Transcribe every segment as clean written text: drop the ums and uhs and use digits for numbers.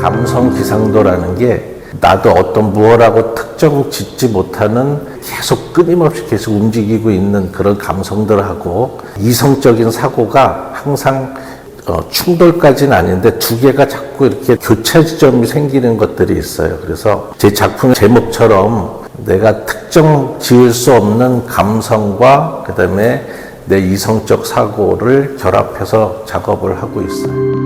감성 기상도라는 게 나도 어떤 무엇하고 특정 짓지 못하는 계속 끊임없이 계속 움직이고 있는 그런 감성들하고 이성적인 사고가 항상 충돌까지는 아닌데 두 개가 자꾸 이렇게 교차 지점이 생기는 것들이 있어요. 그래서 제 작품 제목처럼 내가 특정 지을 수 없는 감성과 그다음에 내 이성적 사고를 결합해서 작업을 하고 있어요.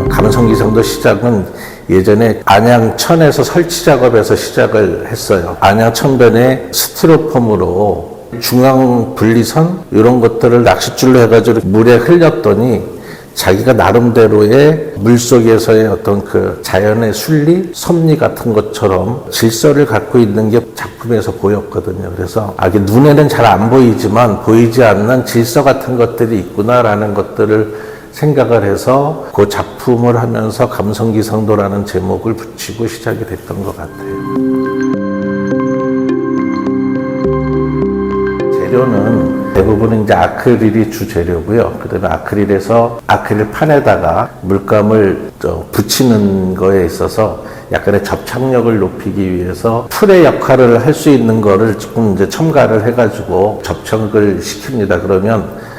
감성기상도 시작은 예전에 안양천에서 설치 작업에서 시작을 했어요. 안양천변에 스티로폼으로 중앙 분리선 이런 것들을 낚싯줄로 해가지고 물에 흘렸더니 자기가 나름대로의 물속에서의 어떤 그 자연의 순리, 섭리 같은 것처럼 질서를 갖고 있는 게 작품에서 보였거든요. 그래서 이게 눈에는 잘 안 보이지만 보이지 않는 질서 같은 것들이 있구나라는 것들을 생각을 해서 그 작품을 하면서 감성기상도라는 제목을 붙이고 시작이 됐던 것 같아요. 재료는 대부분 이제 아크릴이 주 재료고요. 그다음에 아크릴에서 아크릴판에다가 물감을 붙이는 거에 있어서 약간의 접착력을 높이기 위해서 풀의 역할을 할 수 있는 거를 조금 이제 첨가를 해가지고 접착을 시킵니다. 그러면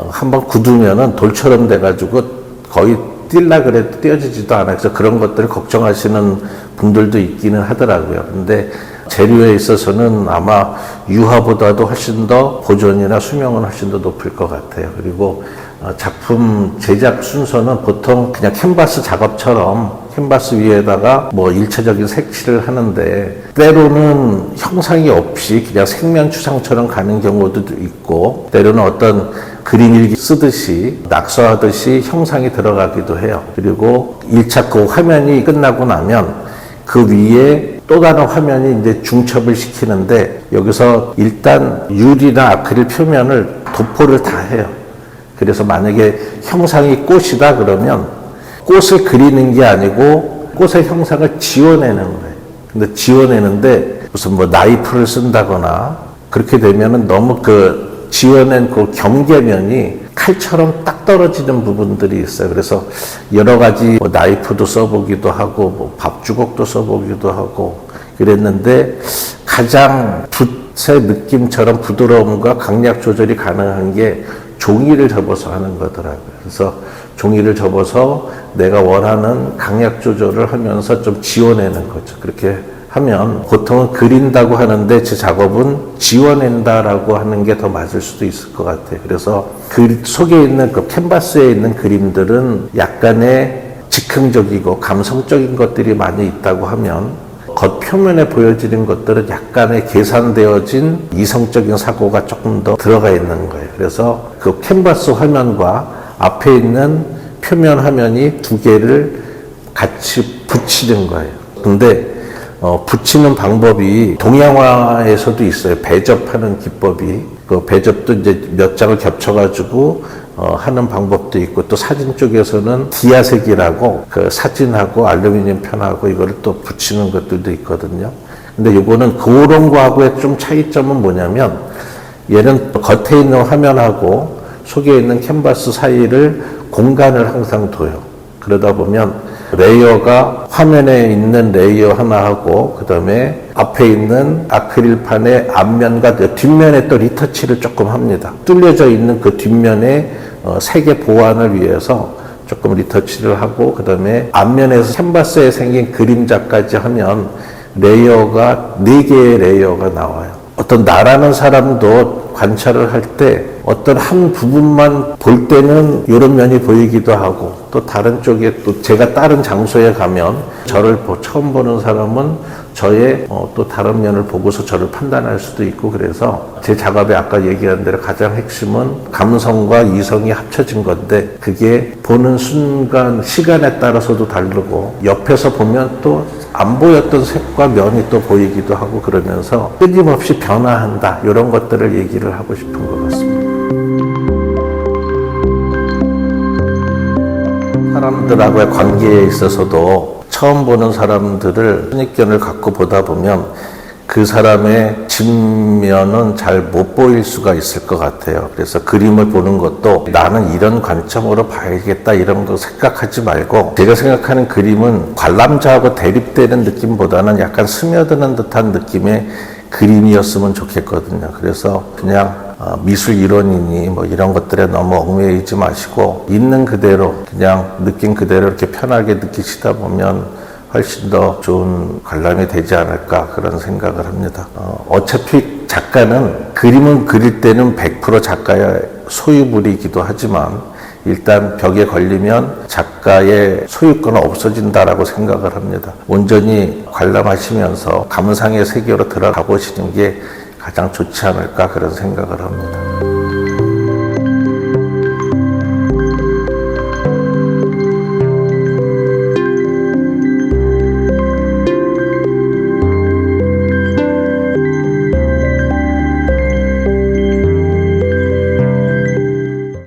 한번 굳으면은 돌처럼 돼가지고 거의 뛸라 그래도 띄어지지도 않아요. 그래서 그런 것들을 걱정하시는 분들도 있기는 하더라고요. 근데 재료에 있어서는 아마 유화보다도 훨씬 더 보존이나 수명은 훨씬 더 높을 것 같아요. 그리고 작품 제작 순서는 보통 그냥 캔버스 작업처럼 캔버스 위에다가 뭐 일차적인 색칠을 하는데 때로는 형상이 없이 그냥 색면 추상처럼 가는 경우도 있고 때로는 어떤 그림 일기 쓰듯이 낙서하듯이 형상이 들어가기도 해요. 그리고 1차 그 화면이 끝나고 나면 그 위에 또 다른 화면이 이제 중첩을 시키는데 여기서 일단 유리나 아크릴 표면을 도포를 다 해요. 그래서 만약에 형상이 꽃이다 그러면 꽃을 그리는 게 아니고 꽃의 형상을 지워내는 거예요. 근데 지워내는데 무슨 뭐 나이프를 쓴다거나 그렇게 되면은 너무 그 지워낸 그 경계면이 칼처럼 딱 떨어지는 부분들이 있어요. 그래서 여러 가지 뭐 나이프도 써보기도 하고 뭐 밥주걱도 써보기도 하고 그랬는데 가장 붓의 느낌처럼 부드러움과 강약 조절이 가능한 게 종이를 접어서 하는 거더라고요. 그래서 종이를 접어서 내가 원하는 강약 조절을 하면서 좀 지워내는 거죠. 그렇게 하면 보통은 그린다고 하는데 제 작업은 지워낸다라고 하는 게 더 맞을 수도 있을 것 같아요. 그래서 그 속에 있는 그 캔버스에 있는 그림들은 약간의 즉흥적이고 감성적인 것들이 많이 있다고 하면 겉표면에 보여지는 것들은 약간의 계산되어진 이성적인 사고가 조금 더 들어가 있는 거예요. 그래서 그 캔버스 화면과 앞에 있는 표면 화면이 두 개를 같이 붙이는 거예요. 근데 붙이는 방법이 동양화에서도 있어요. 배접하는 기법이. 그 배접도 이제 몇 장을 겹쳐가지고 하는 방법도 있고 또 사진 쪽에서는 디아색이라고 그 사진하고 알루미늄 편하고 이거를 또 붙이는 것들도 있거든요. 근데 이거는 그런 거하고의 좀 차이점은 뭐냐면 얘는 겉에 있는 화면하고 속에 있는 캔버스 사이를 공간을 항상 둬요. 그러다 보면 레이어가 화면에 있는 레이어 하나하고 그 다음에 앞에 있는 아크릴판의 앞면과 뒷면에 또 리터치를 조금 합니다. 뚫려져 있는 그 뒷면에 색의 보완을 위해서 조금 리터치를 하고 그 다음에 앞면에서 캔버스에 생긴 그림자까지 하면 레이어가 4개의 레이어가 나와요. 어떤 나라는 사람도 관찰을 할 때 어떤 한 부분만 볼 때는 이런 면이 보이기도 하고 또 다른 쪽에 또 제가 다른 장소에 가면 저를 처음 보는 사람은 저의 또 다른 면을 보고서 저를 판단할 수도 있고 그래서 제 작업에 아까 얘기한 대로 가장 핵심은 감성과 이성이 합쳐진 건데 그게 보는 순간 시간에 따라서도 다르고 옆에서 보면 또 안 보였던 색과 면이 또 보이기도 하고 그러면서 끊임없이 변화한다 이런 것들을 얘기를 하고 싶은 것 같습니다. 사람들하고의 관계에 있어서도 처음 보는 사람들을 선입견을 갖고 보다 보면 그 사람의 진면은 잘 못 보일 수가 있을 것 같아요. 그래서 그림을 보는 것도 나는 이런 관점으로 봐야겠다 이런 거 생각하지 말고, 제가 생각하는 그림은 관람자하고 대립되는 느낌보다는 약간 스며드는 듯한 느낌의 그림이었으면 좋겠거든요. 그래서 그냥 미술 이론이니 뭐 이런 것들에 너무 얽매이지 마시고 있는 그대로 그냥 느낀 그대로 이렇게 편하게 느끼시다 보면 훨씬 더 좋은 관람이 되지 않을까 그런 생각을 합니다. 어차피 작가는 그림을 그릴 때는 100% 작가의 소유물이기도 하지만 일단 벽에 걸리면 작가의 소유권은 없어진다라고 생각을 합니다. 온전히 관람하시면서 감상의 세계로 들어가 보시는 게 가장 좋지 않을까 그런 생각을 합니다.